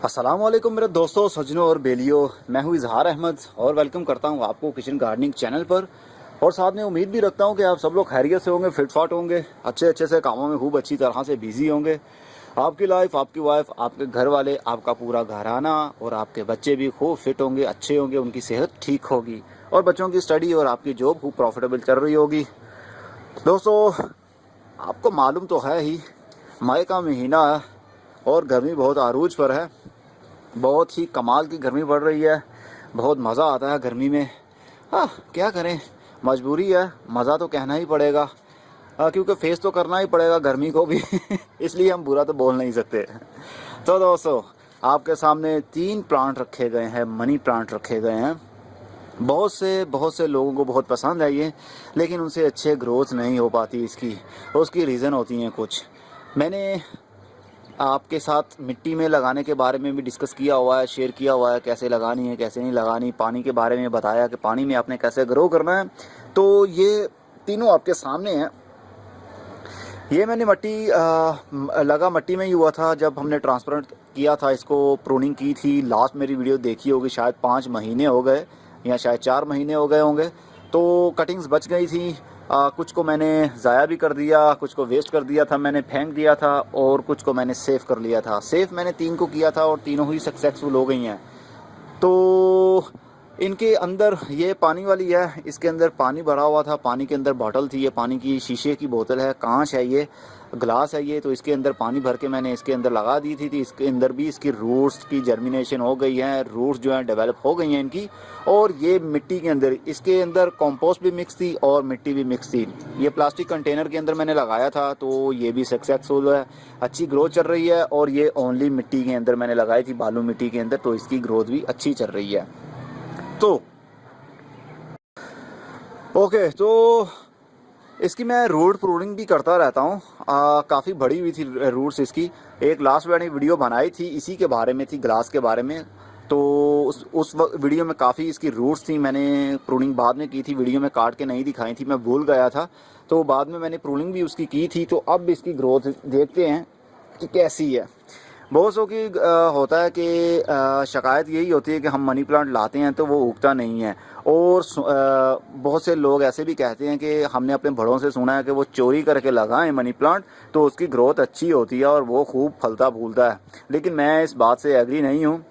अस्सलामुअलैकुम मेरे दोस्तों, सज्जनों और बेलियों। मैं हूं इजहार अहमद और वेलकम करता हूं आपको किचन गार्डनिंग चैनल पर। और साथ में उम्मीद भी रखता हूं कि आप सब लोग खैरियत से होंगे, फिटफाट होंगे, अच्छे अच्छे से कामों में खूब अच्छी तरह से बिजी होंगे। आपकी लाइफ, आपकी वाइफ, आपके घर वाले, आपका पूरा घराना और आपके बच्चे भी खूब फिट होंगे, अच्छे होंगे, उनकी सेहत ठीक होगी और बच्चों की स्टडी और आपकी जॉब खूब प्रॉफिटेबल चल रही होगी। दोस्तों, आपको मालूम तो है ही, मई का महीना है और गर्मी बहुत आरूज पर है। बहुत ही कमाल की गर्मी पड़ रही है, बहुत मज़ा आता है गर्मी में। हाँ, क्या करें, मजबूरी है, मज़ा तो कहना ही पड़ेगा। क्योंकि फेस तो करना ही पड़ेगा गर्मी को भी इसलिए हम बुरा तो बोल नहीं सकते। तो दोस्तों, आपके सामने 3 प्लांट रखे गए हैं, मनी प्लांट रखे गए हैं। बहुत से लोगों को बहुत पसंद है ये, लेकिन उनसे अच्छे ग्रोथ नहीं हो पाती इसकी। उसकी रीज़न होती हैं कुछ। मैंने आपके साथ मिट्टी में लगाने के बारे में भी डिस्कस किया हुआ है, शेयर किया हुआ है, कैसे लगानी है, कैसे नहीं लगानी। पानी के बारे में बताया कि पानी में आपने कैसे ग्रो करना है। तो ये तीनों आपके सामने हैं। ये मैंने मट्टी में ही हुआ था जब हमने ट्रांसप्लांट किया था, इसको प्रूनिंग की थी। लास्ट मेरी वीडियो देखी होगी, शायद 5 महीने हो गए या शायद 4 महीने हो गए होंगे। तो कटिंग्स बच गई थी। कुछ को मैंने ज़ाया भी कर दिया, कुछ को वेस्ट कर दिया था, मैंने फेंक दिया था, और कुछ को मैंने सेव कर लिया था। सेव मैंने 3 को किया था और तीनों ही सक्सेसफुल हो गई हैं। तो इनके अंदर ये पानी वाली है, इसके अंदर पानी भरा हुआ था, पानी के अंदर बॉटल थी, ये पानी की शीशे की बोतल है, कांच है, ये ग्लास है ये। तो इसके अंदर पानी भर के मैंने इसके अंदर लगा दी थी। इसके अंदर भी इसकी रूट्स की जर्मिनेशन हो गई है, रूट्स जो हैं डेवलप हो गई हैं इनकी। और ये मिट्टी के अंदर, इसके अंदर कंपोस्ट भी मिक्स थी और मिट्टी भी मिक्स थी। ये प्लास्टिक कंटेनर के अंदर मैंने लगाया था, तो ये भी सक्सेसफुल है, अच्छी ग्रोथ चल रही है। और ये ओनली मिट्टी के अंदर मैंने लगाई थी, बालू मिट्टी के अंदर, तो इसकी ग्रोथ भी अच्छी चल रही है। तो ओके, तो इसकी मैं रूट प्रूनिंग भी करता रहता हूँ। काफ़ी बड़ी हुई थी रूट्स इसकी। एक लास्ट मैंने वीडियो बनाई थी, इसी के बारे में थी, ग्लास के बारे में। तो उस वीडियो में काफ़ी इसकी रूट्स थी। मैंने प्रूनिंग बाद में की थी, वीडियो में काट के नहीं दिखाई थी, मैं भूल गया था। तो बाद में मैंने प्रूनिंग भी उसकी की थी। तो अब इसकी ग्रोथ देखते हैं कि कैसी है। बहुत सौ की होता है कि शिकायत यही होती है कि हम मनी प्लांट लाते हैं तो वो उगता नहीं है। और बहुत से लोग ऐसे भी कहते हैं कि हमने अपने बड़ों से सुना है कि वो चोरी करके लगाएं मनी प्लांट तो उसकी ग्रोथ अच्छी होती है और वो खूब फलता फूलता है। लेकिन मैं इस बात से एग्री नहीं हूँ।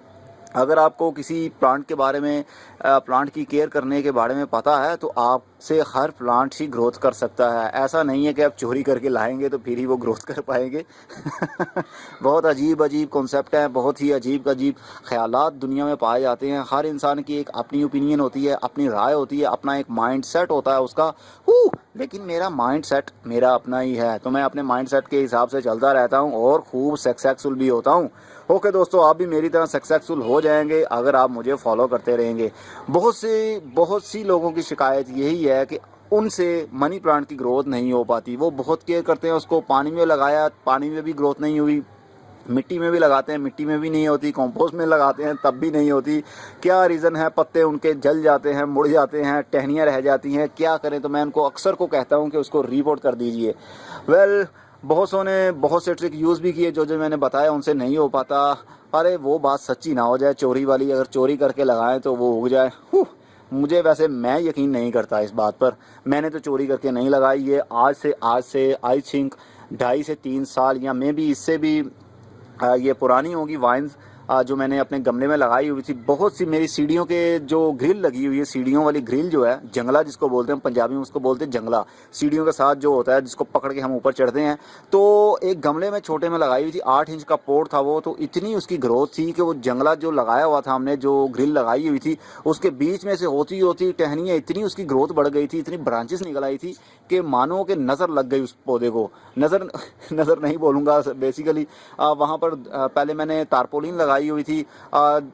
अगर आपको किसी प्लांट के बारे में, प्लांट की केयर करने के बारे में पता है, तो आपसे हर प्लांट ही ग्रोथ कर सकता है। ऐसा नहीं है कि आप चोरी करके लाएंगे तो फिर ही वो ग्रोथ कर पाएंगे बहुत अजीब अजीब कॉन्सेप्ट हैं, बहुत ही अजीब अजीब ख्यालात दुनिया में पाए जाते हैं। हर इंसान की एक अपनी ओपिनियन होती है, अपनी राय होती है, अपना एक माइंड सेट होता है उसका। लेकिन मेरा माइंड सेट मेरा अपना ही है, तो मैं अपने माइंड सेट के हिसाब से चलता रहता हूँ और खूब सक्सेसफुल भी होता हूँ। ओके दोस्तों, आप भी मेरी तरह सक्सेसफुल हो जाएंगे अगर आप मुझे फॉलो करते रहेंगे। बहुत सी लोगों की शिकायत यही है कि उनसे मनी प्लांट की ग्रोथ नहीं हो पाती। वो बहुत केयर करते हैं उसको, पानी में लगाया, पानी में भी ग्रोथ नहीं हुई, मिट्टी में भी लगाते हैं, मिट्टी में भी नहीं होती, कंपोस्ट में लगाते हैं तब भी नहीं होती। क्या रीज़न है? पत्ते उनके जल जाते हैं, मुड़ जाते हैं, टहनियाँ रह जाती हैं, क्या करें? तो मैं उनको अक्सर को कहता हूँ कि उसको रिपोर्ट कर दीजिए। बहुत सौ ने बहुत से ट्रिक यूज़ भी किए, जो जो मैंने बताया उनसे नहीं हो पाता। अरे वो बात सच्ची ना हो जाए चोरी वाली, अगर चोरी करके लगाएं तो वो उग जाए। मुझे वैसे मैं यकीन नहीं करता इस बात पर। मैंने तो चोरी करके नहीं लगाई। ये आज से आई थिंक 2.5 से 3 साल या मे भी इससे भी ये पुरानी होगी वाइन्स, जो मैंने अपने गमले में लगाई हुई थी। बहुत सी मेरी सीढ़ियों के जो ग्रिल लगी हुई है, सीढ़ियों वाली ग्रिल जो है, जंगला जिसको बोलते हैं पंजाबी में, उसको बोलते हैं जंगला, सीढ़ियों के साथ जो होता है जिसको पकड़ के हम ऊपर चढ़ते हैं। तो एक गमले में छोटे में लगाई हुई थी, 8 इंच का पोट था वो। तो इतनी उसकी ग्रोथ थी कि वो जंगला जो लगाया हुआ था हमने, जो ग्रिल लगाई हुई थी, उसके बीच में से होती होती टहनियाँ, इतनी उसकी ग्रोथ बढ़ गई थी, इतनी ब्रांचेस निकल आई थी कि मानो कि नज़र लग गई उस पौधे को। नज़र नहीं बोलूँगा, बेसिकली वहाँ पर पहले मैंने तारपोलिन लगाई हुई थी,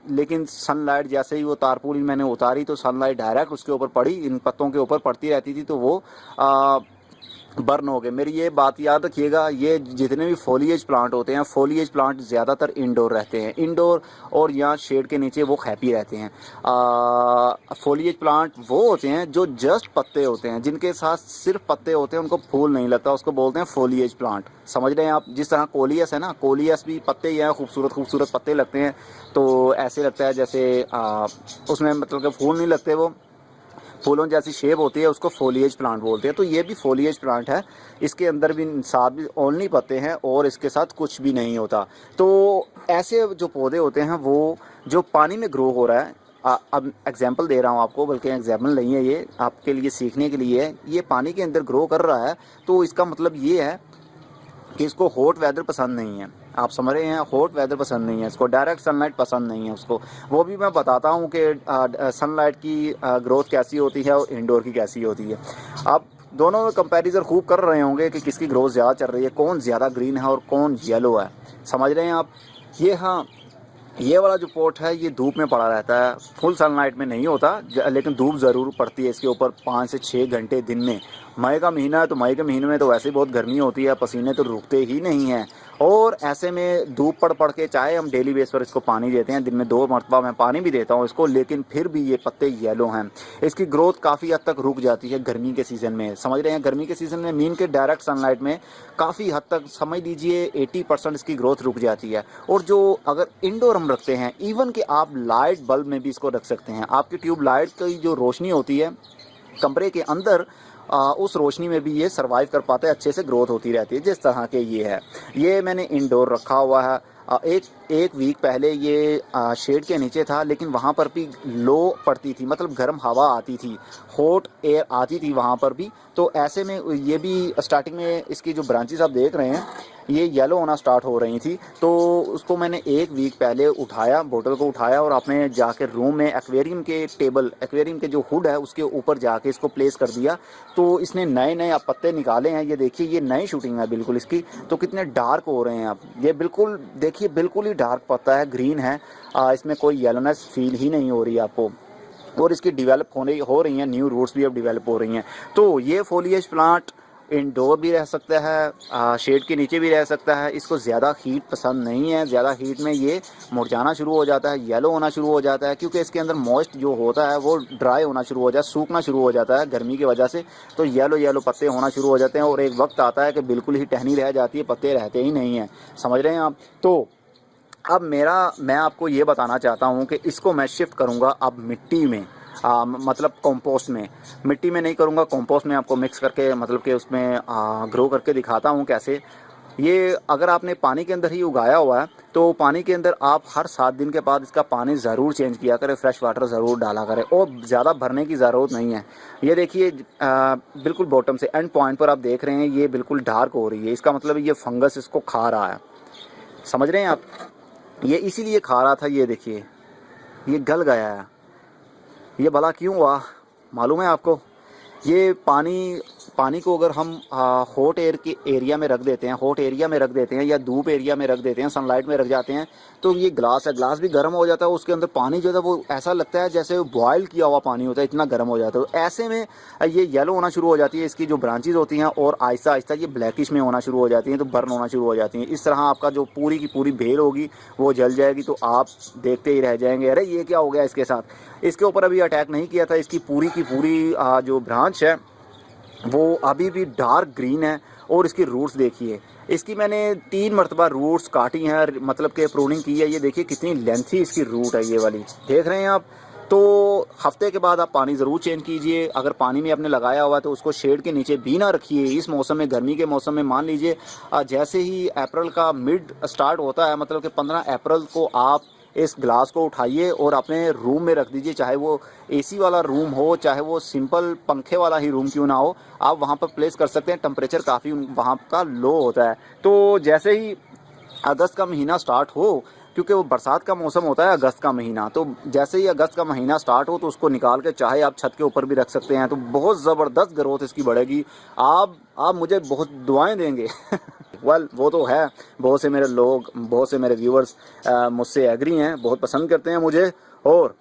लेकिन सनलाइट जैसे ही वो तारपोलिन मैंने उतारी तो सनलाइट डायरेक्ट उसके ऊपर पड़ी, इन पत्तों के ऊपर पड़ती रहती थी, तो वो बर्न हो गए। मेरी ये बात याद रखिएगा, ये जितने भी फोलिएज प्लांट होते हैं, फोलिएज प्लांट ज़्यादातर इंडोर रहते हैं, इंडोर और यहाँ शेड के नीचे वो हैप्पी रहते हैं। फोलिएज प्लांट वो होते हैं जो जस्ट पत्ते होते हैं, जिनके साथ सिर्फ पत्ते होते हैं, उनको फूल नहीं लगता, उसको बोलते हैं फोलिएज प्लांट। समझ रहे हैं आप? जिस तरह कोलियस है ना, कोलियस भी पत्ते ही हैं, खूबसूरत खूबसूरत पत्ते लगते हैं, तो ऐसे लगता है जैसे उसमें मतलब कि फूल नहीं लगते, वो फूलों जैसी शेप होती है, उसको फोलिएज प्लांट बोलते हैं। तो ये भी फोलिएज प्लांट है, इसके अंदर भी साथ भी ओनली पत्ते हैं और इसके साथ कुछ भी नहीं होता। तो ऐसे जो पौधे होते हैं वो जो पानी में ग्रो हो रहा है, अब एग्जाम्पल दे रहा हूँ आपको, बल्कि एग्जाम्पल नहीं है, ये आपके लिए सीखने के लिए है। ये पानी के अंदर ग्रो कर रहा है, तो इसका मतलब ये है कि इसको हॉट वेदर पसंद नहीं है। आप समझ रहे हैं? हॉट वेदर पसंद नहीं है इसको, डायरेक्ट सनलाइट पसंद नहीं है उसको। वो भी मैं बताता हूँ कि सनलाइट की ग्रोथ कैसी होती है और इंडोर की कैसी होती है। आप दोनों में कंपैरिजन खूब कर रहे होंगे कि किसकी ग्रोथ ज़्यादा चल रही है, कौन ज़्यादा ग्रीन है और कौन येलो है। समझ रहे हैं आप? ये हाँ, ये वाला जो पॉट है ये धूप में पड़ा रहता है, फुल सनलाइट में नहीं होता, लेकिन धूप ज़रूर पड़ती है इसके ऊपर 5 से 6 घंटे दिन में। मई का महीना है तो मई के महीने में तो वैसे ही बहुत गर्मी होती है, पसीने तो रुकते ही नहीं हैं, और ऐसे में धूप पड़ के चाहे हम डेली बेस पर इसको पानी देते हैं, दिन में 2 मरतबा मैं पानी भी देता हूँ इसको, लेकिन फिर भी ये पत्ते येलो हैं। इसकी ग्रोथ काफ़ी हद तक रुक जाती है गर्मी के सीज़न में। समझ रहे हैं? गर्मी के सीज़न में मीन के डायरेक्ट सनलाइट में काफ़ी हद तक समझ लीजिए 80% इसकी ग्रोथ रुक जाती है। और जो अगर इंडोर हम रखते हैं, इवन कि आप लाइट बल्ब में भी इसको रख सकते हैं, आपकी ट्यूब लाइट की जो रोशनी होती है कमरे के अंदर, उस रोशनी में भी ये सर्वाइव कर पाते हैं, अच्छे से ग्रोथ होती रहती है। जिस तरह के ये है, ये मैंने इंडोर रखा हुआ है। एक वीक पहले ये शेड के नीचे था, लेकिन वहाँ पर भी लो पड़ती थी, मतलब गर्म हवा आती थी, हॉट एयर आती थी वहाँ पर भी। तो ऐसे में ये भी स्टार्टिंग में इसकी जो ब्रांचेस आप देख रहे हैं ये येलो होना स्टार्ट हो रही थी। तो उसको मैंने 1 वीक पहले उठाया, बोतल को उठाया और अपने जाके रूम में एक्वेरियम के टेबल, एक्वेरियम के जो हुड है उसके ऊपर जाके इसको प्लेस कर दिया। तो इसने नए नए आप पत्ते निकाले हैं, ये देखिए, ये नई शूटिंग है बिल्कुल इसकी। तो कितने डार्क हो रहे हैं आप, ये बिल्कुल देखिए, बिल्कुल ही डार्क पत्ता है, ग्रीन है, इसमें कोई येलोनेस फील ही नहीं हो रही आपको। और इसकी डिवेलप हो रही हैं, न्यू रूट्स भी अब डिवेलप हो रही हैं। तो ये फोलिएज प्लांट इंडोर भी रह सकता है, शेड के नीचे भी रह सकता है। इसको ज़्यादा हीट पसंद नहीं है, ज़्यादा हीट में ये मुरझाना शुरू हो जाता है, येलो होना शुरू हो जाता है, क्योंकि इसके अंदर मॉइस्ट जो होता है वो ड्राई होना शुरू हो जाता है, सूखना शुरू हो जाता है गर्मी की वजह से। तो येलो येलो पत्ते होना शुरू हो जाते हैं और एक वक्त आता है कि बिल्कुल ही टहनी रह जाती है, पत्ते रहते ही नहीं हैं। समझ रहे हैं आप? तो अब मैं आपको ये बताना चाहता हूँ कि इसको मैं शिफ्ट करूँगा अब मिट्टी में, मतलब कंपोस्ट में। मिट्टी में नहीं करूँगा, कंपोस्ट में आपको मिक्स करके, मतलब कि उसमें ग्रो करके दिखाता हूँ कैसे। ये अगर आपने पानी के अंदर ही उगाया हुआ है तो पानी के अंदर आप हर 7 दिन के बाद इसका पानी ज़रूर चेंज किया करें, फ्रेश वाटर ज़रूर डाला करें, और ज़्यादा भरने की ज़रूरत नहीं है। ये देखिए बिल्कुल बॉटम से एंड पॉइंट पर आप देख रहे हैं ये बिल्कुल डार्क हो रही है, इसका मतलब ये फंगस इसको खा रहा है। समझ रहे हैं आप? ये इसीलिए खा रहा था, ये देखिए ये गल गया है। ये भला क्यों हुआ मालूम है आपको? ये पानी को अगर हम हॉट एयर के एरिया में रख देते हैं, हॉट एरिया में रख देते हैं या धूप एरिया में रख देते हैं, सनलाइट में रख जाते हैं, तो ये ग्लास है, ग्लास भी गर्म हो जाता है, उसके अंदर पानी जो है वो ऐसा लगता है जैसे बॉयल किया हुआ पानी होता है, इतना गर्म हो जाता है। तो ऐसे में ये येलो होना शुरू हो जाती है इसकी जो ब्रांचेज होती हैं, और आहिस्ता आहिस्ता ये ब्लैकिश में होना शुरू हो जाती हैं, तो बर्न होना शुरू हो जाती हैं। इस तरह आपका जो पूरी की पूरी बेल होगी वो जल जाएगी, तो आप देखते ही रह जाएंगे, अरे ये क्या हो गया इसके साथ। इसके ऊपर अभी अटैक नहीं किया था, इसकी पूरी की पूरी जो ब्रांच है वो अभी भी डार्क ग्रीन है। और इसकी रूट्स देखिए, इसकी मैंने 3 मरतबा रूट्स काटी हैं, मतलब कि प्रूनिंग की है। ये देखिए कितनी लेंथी इसकी रूट है, ये वाली देख रहे हैं आप। तो हफ्ते के बाद आप पानी ज़रूर चेंज कीजिए। अगर पानी में आपने लगाया हुआ है तो उसको शेड के नीचे भी ना रखिए इस मौसम में, गर्मी के मौसम में। मान लीजिए जैसे ही अप्रैल का मिड स्टार्ट होता है, मतलब कि 15 अप्रैल को आप इस ग्लास को उठाइए और अपने रूम में रख दीजिए, चाहे वो एसी वाला रूम हो, चाहे वो सिंपल पंखे वाला ही रूम क्यों ना हो, आप वहाँ पर प्लेस कर सकते हैं। टेम्परेचर काफ़ी वहाँ का लो होता है। तो जैसे ही अगस्त का महीना स्टार्ट हो, क्योंकि वो बरसात का मौसम होता है अगस्त का महीना, तो जैसे ही अगस्त का महीना स्टार्ट हो तो उसको निकाल के चाहे आप छत के ऊपर भी रख सकते हैं, तो बहुत ज़बरदस्त ग्रोथ इसकी बढ़ेगी। आप मुझे बहुत दुआएं देंगे। वेल वो तो है, बहुत से मेरे लोग, बहुत से मेरे व्यूअर्स मुझसे एग्री हैं, बहुत पसंद करते हैं मुझे। और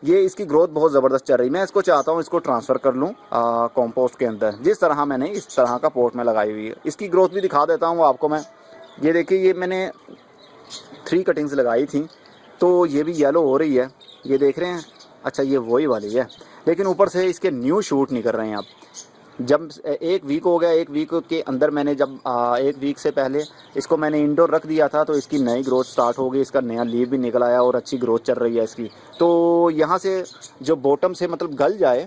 ये इसकी ग्रोथ बहुत ज़बरदस्त चल रही है। मैं इसको चाहता हूँ इसको ट्रांसफ़र कर लूँ कंपोस्ट के अंदर, जिस तरह मैंने इस तरह का पोर्ट में लगाई हुई है। इसकी ग्रोथ भी दिखा देता हूँ आपको मैं। ये देखिए, ये मैंने 3 कटिंग्स लगाई थी, तो ये भी येलो हो रही है, ये देख रहे हैं। अच्छा, ये वही वाली है, लेकिन ऊपर से इसके न्यू शूट नहीं कर रहे हैं अब। जब 1 वीक हो गया, 1 वीक के अंदर मैंने जब 1 वीक से पहले इसको मैंने इंडोर रख दिया था, तो इसकी नई ग्रोथ स्टार्ट हो गई, इसका नया लीव भी निकल आया और अच्छी ग्रोथ चल रही है इसकी। तो यहाँ से जो बॉटम से मतलब गल जाए,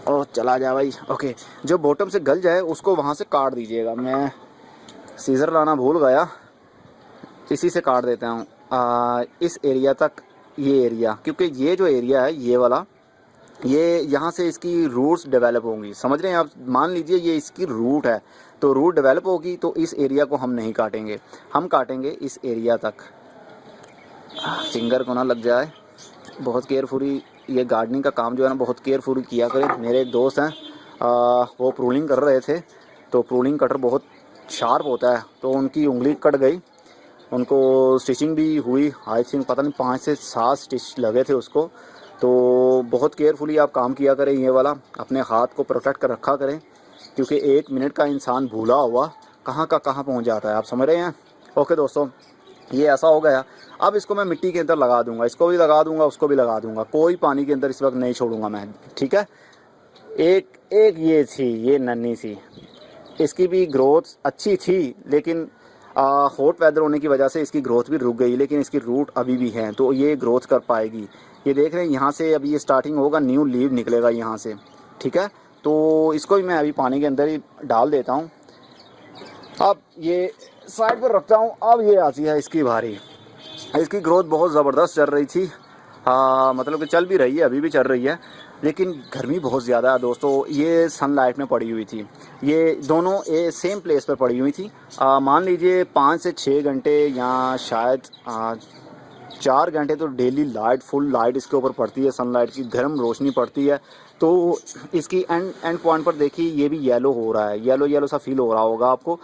और चला जाए भाई, ओके, जो बॉटम से गल जाए उसको वहाँ से काट दीजिएगा। मैं सीज़र लाना भूल गया, इसी से काट देता हूँ इस एरिया तक, ये एरिया, क्योंकि ये जो एरिया है ये वाला, ये यहाँ से इसकी रूट्स डेवलप होंगी, समझ रहे हैं आप। मान लीजिए ये इसकी रूट है, तो रूट डेवलप होगी, तो इस एरिया को हम नहीं काटेंगे, हम काटेंगे इस एरिया तक। फिंगर को ना लग जाए, बहुत केयरफुली ये गार्डनिंग का काम जो है ना बहुत केयरफुली किया करें। मेरे एक दोस्त हैं, वो प्रूनिंग कर रहे थे, तो प्रूनिंग कटर बहुत शार्प होता है, तो उनकी उंगली कट गई, उनको स्टिचिंग भी हुई, आई थिंक पता नहीं 5 से 7 स्टिच लगे थे उसको। तो बहुत केयरफुली आप काम किया करें, ये वाला अपने हाथ को प्रोटेक्ट कर रखा करें, क्योंकि 1 मिनट का इंसान भूला हुआ कहाँ का कहाँ पहुँच जाता है, आप समझ रहे हैं। ओके दोस्तों, ये ऐसा हो गया। अब इसको मैं मिट्टी के अंदर लगा दूंगा, इसको भी लगा दूंगा, उसको भी लगा दूंगा, कोई पानी के अंदर इस वक्त नहीं छोड़ूंगा मैं, ठीक है। एक ये थी, ये नन्ही सी, इसकी भी ग्रोथ अच्छी थी, लेकिन हॉट वेदर होने की वजह से इसकी ग्रोथ भी रुक गई, लेकिन इसकी रूट अभी भी हैं, तो ये ग्रोथ कर पाएगी। ये देख रहे हैं, यहाँ से अभी ये स्टार्टिंग होगा, न्यू लीव निकलेगा यहाँ से, ठीक है। तो इसको भी मैं अभी पानी के अंदर ही डाल देता हूँ। अब ये साइड पर रखता हूँ। अब ये आती है इसकी बारी। इसकी ग्रोथ बहुत ज़बरदस्त चल रही थी, मतलब कि चल भी रही है, अभी भी चल रही है, लेकिन गर्मी बहुत ज़्यादा है दोस्तों। ये सनलाइट में पड़ी हुई थी, ये दोनों सेम प्लेस पर पड़ी हुई थी। मान लीजिए 5 से 6 घंटे या शायद 4 घंटे तो डेली लाइट, फुल लाइट इसके ऊपर पड़ती है, सनलाइट की गर्म रोशनी पड़ती है। तो इसकी एंड पॉइंट पर देखिए, ये भी येलो हो रहा है, येलो येलो सा फील हो रहा होगा आपको।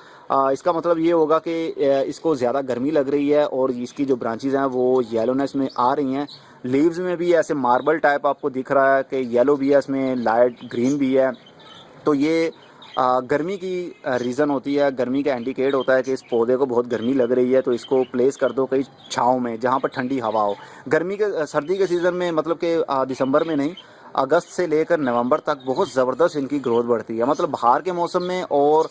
इसका मतलब ये होगा कि इसको ज़्यादा गर्मी लग रही है, और इसकी जो ब्रांचेज़ हैं वो येलोनेस में आ रही हैं। लीव्स में भी ऐसे मार्बल टाइप आपको दिख रहा है कि येलो भी है, इसमें लाइट ग्रीन भी है। तो ये गर्मी की रीज़न होती है, गर्मी का इंडिकेट होता है कि इस पौधे को बहुत गर्मी लग रही है, तो इसको प्लेस कर दो कहीं छाँव में, जहाँ पर ठंडी हवा हो। सर्दी के सीज़न में, मतलब कि दिसंबर में नहीं, अगस्त से लेकर नवंबर तक बहुत ज़बरदस्त इनकी ग्रोथ बढ़ती है। मतलब बाहर के मौसम में और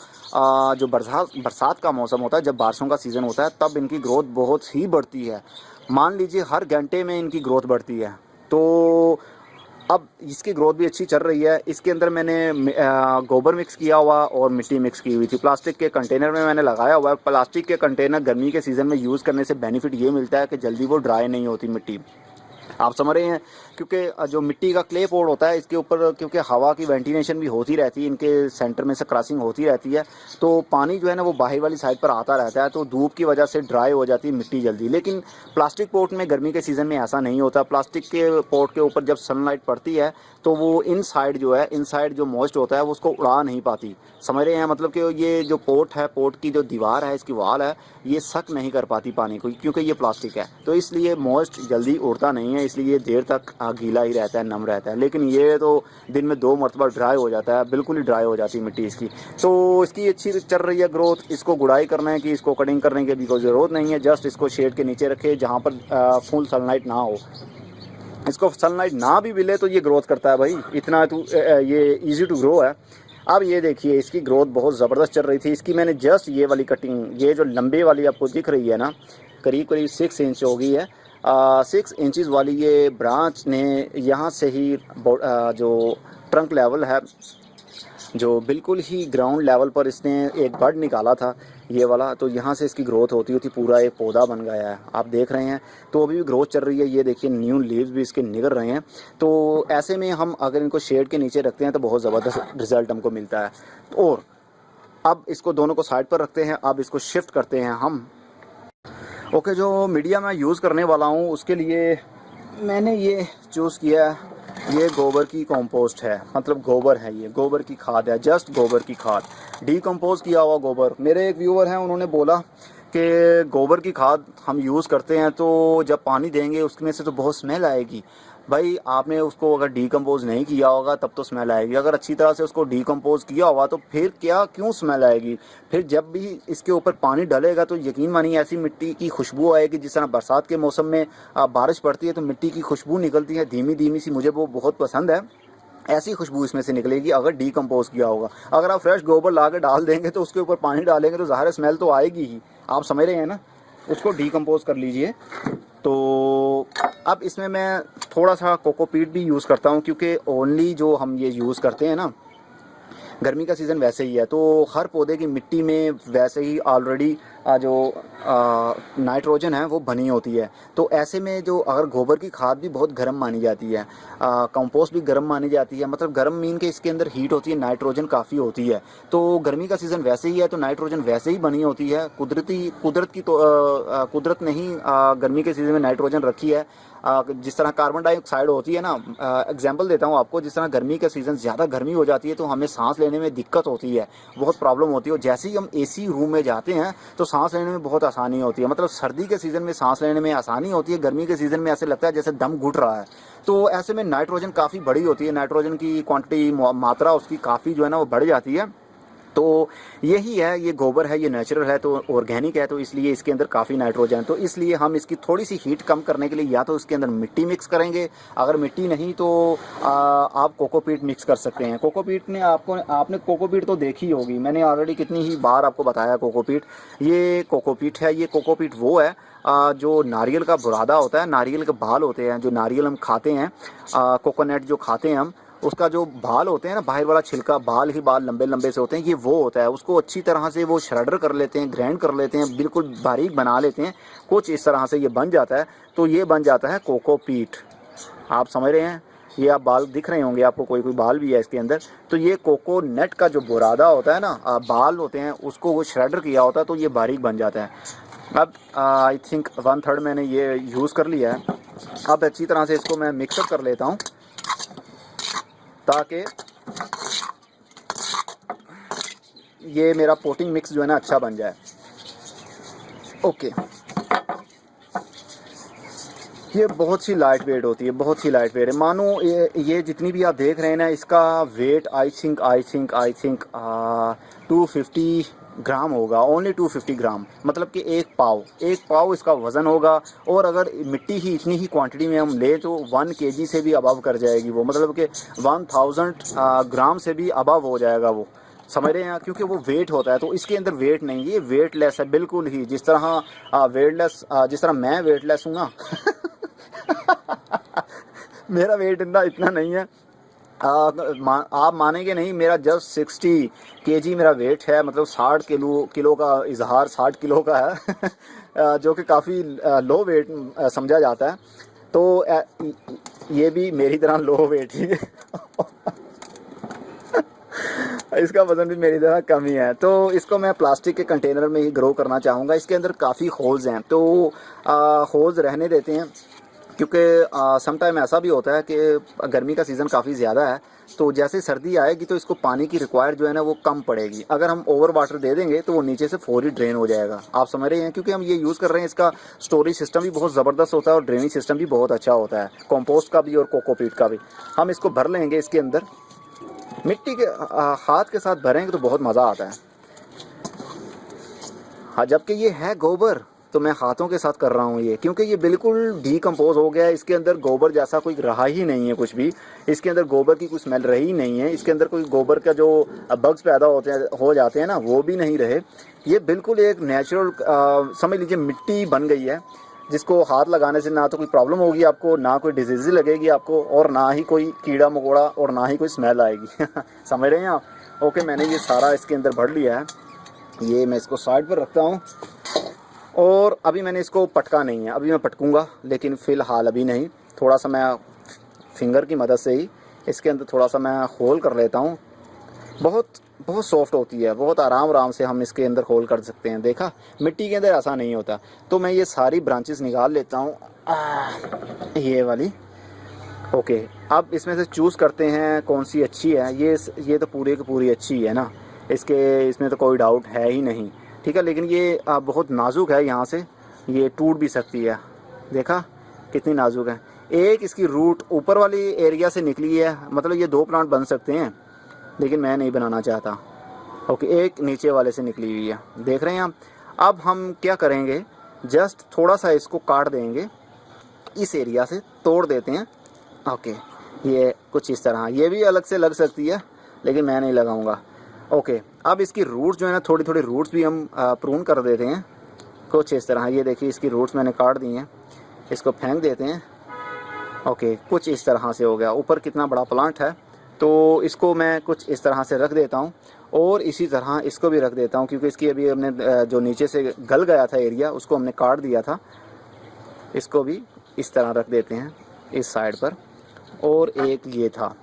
जो बरसात का मौसम होता है, जब बारिशों का सीज़न होता है, तब इनकी ग्रोथ बहुत ही बढ़ती है। मान लीजिए हर घंटे में इनकी ग्रोथ बढ़ती है। तो अब इसकी ग्रोथ भी अच्छी चल रही है। इसके अंदर मैंने गोबर मिक्स किया हुआ और मिट्टी मिक्स की हुई थी, प्लास्टिक के कंटेनर में मैंने लगाया हुआ है। प्लास्टिक के कंटेनर गर्मी के सीज़न में यूज़ करने से बेनिफिट ये मिलता है कि जल्दी वो ड्राई नहीं होती मिट्टी, आप समझ रहे हैं। क्योंकि जो मिट्टी का क्ले पोर्ट होता है, इसके ऊपर क्योंकि हवा की वेंटिलेशन भी होती रहती है, इनके सेंटर में से क्रॉसिंग होती रहती है, तो पानी जो है ना वो बाहर वाली साइड पर आता रहता है, तो धूप की वजह से ड्राई हो जाती है मिट्टी जल्दी। लेकिन प्लास्टिक पोर्ट में गर्मी के सीज़न में ऐसा नहीं होता। प्लास्टिक के पोर्ट के ऊपर जब सनलाइट पड़ती है, तो वो इनसाइड जो है, इनसाइड जो मॉइस्ट होता है वो उसको उड़ा नहीं पाती, समझ रहे हैं। मतलब कि ये जो पोर्ट है, पोर्ट की जो दीवार है, इसकी वाल है, ये सक नहीं कर पाती पानी को, क्योंकि ये प्लास्टिक है, तो इसलिए मॉइस्ट जल्दी उड़ता नहीं है, इसलिए देर तक गीला ही रहता है, नम रहता है। लेकिन ये तो दिन में 2 मरतबा ड्राई हो जाता है, बिल्कुल ही ड्राई हो जाती है मिट्टी इसकी। तो इसकी अच्छी चल रही है ग्रोथ। इसको गुड़ाई करना है कि इसको कटिंग करने की भी कोई ज़रूरत नहीं है, जस्ट इसको शेड के नीचे रखे जहाँ पर फुल सनलाइट ना हो। इसको सनलाइट ना भी मिले तो ये ग्रोथ करता है भाई, इतना तो ये इजी टू ग्रो है। अब ये देखिए, इसकी ग्रोथ बहुत ज़बरदस्त चल रही थी। इसकी मैंने जस्ट ये वाली कटिंग, ये जो लंबे वाली आपको दिख रही है ना, करीब करीब 6 इंच हो गई है। 6 इंचज़ वाली ये ब्रांच ने यहाँ से ही जो ट्रंक लेवल है, जो बिल्कुल ही ग्राउंड लेवल पर इसने एक बड निकाला था ये वाला, तो यहाँ से इसकी ग्रोथ होती होती पूरा एक पौधा बन गया है, आप देख रहे हैं। तो अभी भी ग्रोथ चल रही है, ये देखिए न्यू लीव्स भी इसके निकल रहे हैं। तो ऐसे में हम अगर इनको शेड के नीचे रखते हैं तो बहुत ज़बरदस्त रिज़ल्ट हमको मिलता है। और अब इसको दोनों को साइड पर रखते हैं, अब इसको शिफ्ट करते हैं हम। ओके, जो मीडिया मैं यूज़ करने वाला हूँ उसके लिए मैंने ये चूज़ किया है, ये गोबर की कंपोस्ट है, मतलब गोबर है, ये गोबर की खाद है, जस्ट गोबर की खाद, डीकम्पोज किया हुआ गोबर। मेरे एक व्यूअर हैं, उन्होंने बोला कि गोबर की खाद हम यूज़ करते हैं तो जब पानी देंगे उसमें से तो बहुत स्मेल आएगी। भाई आपने उसको अगर डीकम्पोज़ नहीं किया होगा तब तो स्मेल आएगी, अगर अच्छी तरह से उसको डीकम्पोज़ किया होगा तो फिर क्या क्यों स्मेल आएगी। फिर जब भी इसके ऊपर पानी डलेगा तो यकीन मानिए ऐसी मिट्टी की खुशबू आएगी, जिस तरह बरसात के मौसम में बारिश पड़ती है तो मिट्टी की खुशबू निकलती है धीमी धीमी सी, मुझे वो बहुत पसंद है। ऐसी खुशबू इसमें से निकलेगी अगर डीकम्पोज किया होगा। अगर आप फ्रेश गोबर ला के डाल देंगे तो उसके ऊपर पानी डालेंगे तो ज़ाहिर स्मेल तो आएगी ही, आप समझ रहे हैं ना। उसको डीकम्पोज कर लीजिए। तो अब इसमें मैं थोड़ा सा कोकोपीट भी यूज़ करता हूँ, क्योंकि ओनली जो हम ये यूज़ करते हैं ना, गर्मी का सीज़न वैसे ही है तो हर पौधे की मिट्टी में वैसे ही ऑलरेडी जो नाइट्रोजन है वो बनी होती है। तो ऐसे में जो अगर गोबर की खाद भी बहुत गर्म मानी जाती है, कंपोस्ट भी गर्म मानी जाती है, मतलब गर्म मीन के इसके अंदर हीट होती है, नाइट्रोजन काफ़ी होती है। तो गर्मी का सीज़न वैसे ही है तो नाइट्रोजन वैसे ही बनी होती है। कुदरत ने ही गर्मी के सीज़न में नाइट्रोजन रखी है। जिस तरह कार्बन डाइऑक्साइड होती है ना, एग्जांपल देता हूँ आपको, जिस तरह गर्मी का सीज़न ज़्यादा गर्मी हो जाती है तो हमें सांस लेने में दिक्कत होती है, बहुत प्रॉब्लम होती है। और जैसे ही हम एसी रूम में जाते हैं तो सांस लेने में बहुत आसानी होती है। मतलब सर्दी के सीज़न में सांस लेने में आसानी होती है, गर्मी के सीज़न में ऐसे लगता है जैसे दम घुट रहा है। तो ऐसे में नाइट्रोजन काफ़ी बड़ी होती है, नाइट्रोजन की क्वांटिटी मात्रा उसकी काफ़ी जो है ना वो बढ़ जाती है। तो यही है, ये गोबर है, ये नेचुरल है तो ऑर्गेनिक है, तो इसलिए इसके अंदर काफ़ी नाइट्रोजन है। तो इसलिए हम इसकी थोड़ी सी हीट कम करने के लिए या तो इसके अंदर मिट्टी मिक्स करेंगे, अगर मिट्टी नहीं तो आप कोकोपीट मिक्स कर सकते हैं। कोकोपीट ने आपने कोकोपीट तो देखी होगी, मैंने ऑलरेडी कितनी ही बार आपको बताया कोकोपीट। ये कोकोपीट है, ये कोकोपीट वो है जो नारियल का बुरादा होता है, नारियल के बाल होते हैं, जो नारियल हम खाते हैं, कोकोनट जो खाते हैं हम, उसका जो बाल होते हैं ना, बाहर वाला छिलका, बाल ही बाल लंबे लंबे से होते हैं, ये वो होता है। उसको अच्छी तरह से वो श्रेडर कर लेते हैं, ग्राइंड कर लेते हैं, बिल्कुल बारीक बना लेते हैं, कुछ इस तरह से ये बन जाता है। तो ये बन जाता है कोकोपीट, आप समझ रहे हैं। ये आप बाल दिख रहे होंगे आपको, कोई कोई बाल भी है इसके अंदर। तो ये कोकोनट का जो बुरादा होता है ना, बाल होते हैं, उसको वो श्रेडर किया होता है तो ये बारीक बन जाता है। अब आई थिंक 1/3 मैंने ये यूज़ कर लिया है। अब अच्छी तरह से इसको मैं मिक्सअप कर लेता हूँ ताकि ये मेरा पोटिंग मिक्स जो है ना अच्छा बन जाए। ओके, ये बहुत सी लाइट वेट होती है, बहुत सी लाइट वेट है। मानो ये जितनी भी आप देख रहे हैं ना, इसका वेट आई थिंक 250 ग्राम होगा, ओनली 250 ग्राम, मतलब कि एक पाव इसका वज़न होगा। और अगर मिट्टी ही इतनी ही क्वांटिटी में हम ले तो 1 kg से भी अबव कर जाएगी वो, मतलब कि 1000 ग्राम से भी अबव हो जाएगा वो, समझ रहे हैं। क्योंकि वो वेट होता है तो इसके अंदर वेट नहीं, ये वेटलेस है बिल्कुल ही, जिस तरह जिस तरह मैं वेटलेस हूँ ना मेरा वेट इतना नहीं है। आप मानेंगे नहीं, मेरा जस्ट 60 kg मेरा वेट है, मतलब 60 किलो का इजहार 60 किलो का है जो कि काफ़ी लो वेट समझा जाता है। तो ये भी मेरी तरह लो वेट ही है इसका वज़न भी मेरी तरह कम ही है। तो इसको मैं प्लास्टिक के कंटेनर में ही ग्रो करना चाहूँगा। इसके अंदर काफ़ी होल्स हैं तो होल्स रहने देते हैं, क्योंकि सम टाइम ऐसा भी होता है कि गर्मी का सीज़न काफ़ी ज़्यादा है, तो जैसे सर्दी आएगी तो इसको पानी की रिक्वायर जो है ना वो कम पड़ेगी। अगर हम ओवर वाटर दे देंगे तो वो नीचे से फौरी ड्रेन हो जाएगा, आप समझ रहे हैं। क्योंकि हम ये यूज़ कर रहे हैं, इसका स्टोरेज सिस्टम भी बहुत ज़बरदस्त होता है और ड्रेनेज सिस्टम भी बहुत अच्छा होता है, कंपोस्ट का भी और कोकोपीट का भी। हम इसको भर लेंगे, इसके अंदर मिट्टी के हाथ के साथ भरेंगे तो बहुत मज़ा आता है। हाँ, जबकि ये है गोबर तो मैं हाथों के साथ कर रहा हूँ ये, क्योंकि ये बिल्कुल डीकम्पोज हो गया है। इसके अंदर गोबर जैसा कोई रहा ही नहीं है, कुछ भी इसके अंदर गोबर की कोई स्मेल रही नहीं है। इसके अंदर कोई गोबर का जो बग्स पैदा हो जाते हैं ना, वो भी नहीं रहे। ये बिल्कुल एक नेचुरल समझ लीजिए मिट्टी बन गई है, जिसको हाथ लगाने से ना तो कोई प्रॉब्लम होगी आपको, ना कोई डिजीज़ लगेगी आपको, और ना ही कोई कीड़ा मकोड़ा, और ना ही कोई स्मेल आएगी समझ रहे हैं आप। ओके, मैंने ये सारा इसके अंदर भर लिया है। ये मैं इसको साइड पर रखता हूँ और अभी मैंने इसको पटका नहीं है, अभी मैं पटकूँगा, लेकिन फ़िलहाल अभी नहीं। थोड़ा सा मैं फिंगर की मदद से ही इसके अंदर थोड़ा सा मैं होल कर लेता हूँ। बहुत सॉफ्ट होती है, बहुत आराम से हम इसके अंदर होल कर सकते हैं। देखा, मिट्टी के अंदर ऐसा नहीं होता। तो मैं ये सारी ब्रांचेस निकाल लेता हूँ, ये वाली। ओके, अब इसमें से चूज़ करते हैं कौन सी अच्छी है। ये तो पूरी की पूरी अच्छी है ना, इसमें तो कोई डाउट है ही नहीं। ठीक है, लेकिन ये बहुत नाजुक है, यहाँ से ये टूट भी सकती है। देखा कितनी नाजुक है। एक इसकी रूट ऊपर वाली एरिया से निकली है, मतलब ये 2 प्लांट बन सकते हैं, लेकिन मैं नहीं बनाना चाहता। ओके, एक नीचे वाले से निकली हुई है, देख रहे हैं आप। अब हम क्या करेंगे, जस्ट थोड़ा सा इसको काट देंगे, इस एरिया से तोड़ देते हैं। ओके, ये कुछ इस तरह, ये भी अलग से लग सकती है लेकिन मैं नहीं लगाऊंगा। ओके, अब इसकी रूट्स जो है ना, थोड़ी थोड़ी रूट्स भी हम प्रून कर देते हैं कुछ इस तरह। ये देखिए इसकी रूट्स मैंने काट दी हैं, इसको फेंक देते हैं। ओके, कुछ इस तरह से हो गया। ऊपर कितना बड़ा प्लांट है, तो इसको मैं कुछ इस तरह से रख देता हूँ, और इसी तरह इसको भी रख देता हूँ, क्योंकि इसकी अभी हमने जो नीचे से गल गया था एरिया, उसको हमने काट दिया था। इसको भी इस तरह रख देते हैं इस साइड पर। और एक ये था,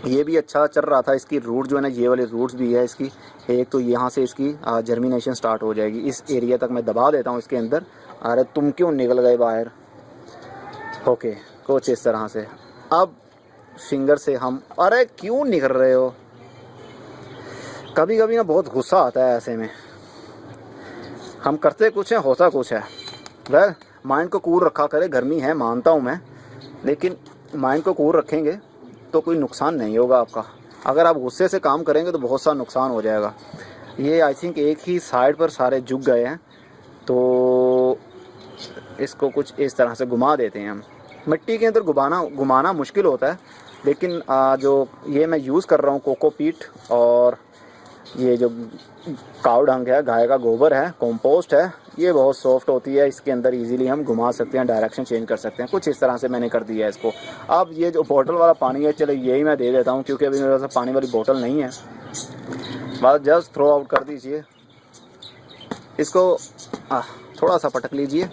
ये भी अच्छा चल रहा था। इसकी रूट जो है ना, ये वाली रूट्स भी है इसकी। एक तो यहाँ से इसकी जर्मिनेशन स्टार्ट हो जाएगी। इस एरिया तक मैं दबा देता हूँ इसके अंदर। अरे तुम क्यों निकल गए बाहर। ओके, कुछ इस तरह से। अब फिंगर से हम, अरे क्यों निकल रहे हो। कभी कभी ना बहुत गुस्सा आता है ऐसे में, हम करते कुछ है होता कुछ है। वह माइंड को कूल रखा करे, गर्मी है मानता हूँ मैं, लेकिन माइंड को कूल रखेंगे तो कोई नुकसान नहीं होगा आपका। अगर आप गुस्से से काम करेंगे तो बहुत सा नुकसान हो जाएगा। ये आई थिंक एक ही साइड पर सारे झुक गए हैं, तो इसको कुछ इस तरह से घुमा देते हैं हम। मिट्टी के अंदर घुमाना मुश्किल होता है, लेकिन जो ये मैं यूज़ कर रहा हूँ कोकोपीट, और ये जो काव डंग है, गाय का गोबर है, कंपोस्ट है, ये बहुत सॉफ्ट होती है। इसके अंदर इजीली हम घुमा सकते हैं, डायरेक्शन चेंज कर सकते हैं। कुछ इस तरह से मैंने कर दिया है इसको। अब ये जो बोतल वाला पानी है, चलो यही मैं दे देता हूँ, क्योंकि अभी मेरे पास पानी वाली बोतल नहीं है। बस जस्ट थ्रो आउट कर दीजिए इसको, थोड़ा सा पटक लीजिए।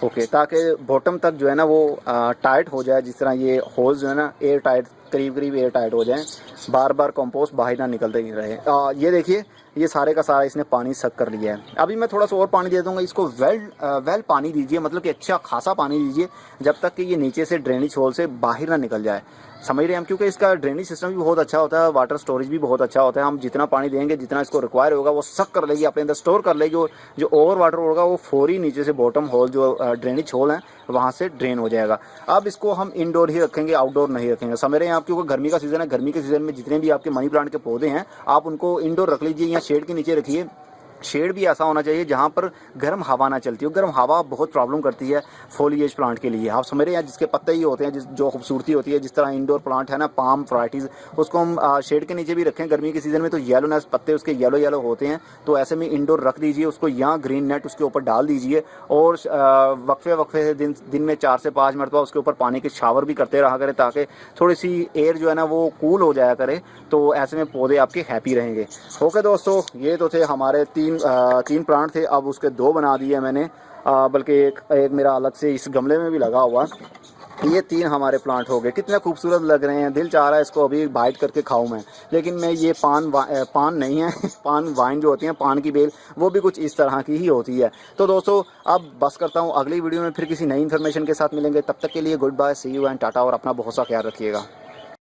ओके, ताकि बॉटम तक जो है ना वो टाइट हो जाए। जिस तरह ये होल्स जो है ना एयर टाइट, करीब एयर टाइट हो जाए, बार बार कंपोस्ट बाहर ना निकलते ही रहे। ये देखिए, ये सारे का सारा इसने पानी सक कर लिया है। अभी मैं थोड़ा सा और पानी दे दूंगा इसको। वेल पानी दीजिए, मतलब कि अच्छा खासा पानी दीजिए, जब तक कि ये नीचे से ड्रेनेज होल से बाहर ना निकल जाए। समझ रहे हैं हम, क्योंकि इसका ड्रेनेज सिस्टम भी बहुत अच्छा होता है, वाटर स्टोरेज भी बहुत अच्छा होता है। हम जितना पानी देंगे, जितना इसको रिक्वायर होगा, वो सक कर लेगी, अपने अंदर स्टोर कर लेगी। जो ओवर वाटर होगा वो फौरी नीचे से बॉटम होल, जो ड्रेनेज होल है, वहाँ से ड्रेन हो जाएगा। अब इसको हम इंडोर ही रखेंगे, आउटडोर नहीं रखेंगे। समझ रहे हैं आप, क्योंकि गर्मी का सीज़न है। गर्मी के सीज़न में जितने भी आपके मनी प्लांट के पौधे हैं, आप उनको इंडोर रख लीजिए या शेड के नीचे रखिए। शेड भी ऐसा होना चाहिए जहाँ पर गर्म हवा ना चलती हो। गर्म हवा बहुत प्रॉब्लम करती है फोलिएज प्लांट के लिए। आप समझ रहे हैं, जिसके पत्ते ही होते हैं, जो खूबसूरती होती है। जिस तरह इंडोर प्लांट है ना, पाम वैराइटीज़, उसको हम शेड के नीचे भी रखें गर्मी के सीज़न में, तो येलोनेस पत्ते उसके येलो होते हैं। तो ऐसे में इंडोर रख दीजिए उसको, या ग्रीन नेट उसके ऊपर डाल दीजिए, और वक्फे से दिन में 4 से 5 मरतबा उसके ऊपर पानी के शावर भी करते रहा करें, ताकि थोड़ी सी एयर जो है ना वो कूल हो जाया करे। तो ऐसे में पौधे आपके हैप्पी रहेंगे। ओके दोस्तों, ये तो थे हमारे तीन प्लांट थे। अब उसके 2 बना दिए मैंने, बल्कि एक मेरा अलग से इस गमले में भी लगा हुआ। ये 3 हमारे प्लांट हो गए। कितने खूबसूरत लग रहे हैं, दिल चाह रहा है इसको अभी बाइट करके खाऊं मैं। लेकिन मैं ये पान नहीं है पान वाइन जो होती है, पान की बेल, वो भी कुछ इस तरह की ही होती है। तो दोस्तों अब बस करता हूँ, अगली वीडियो में फिर किसी नई इन्फॉर्मेशन के साथ मिलेंगे। तब तक के लिए good bye, see you and tata, और अपना बहुत सा ख्याल रखिएगा।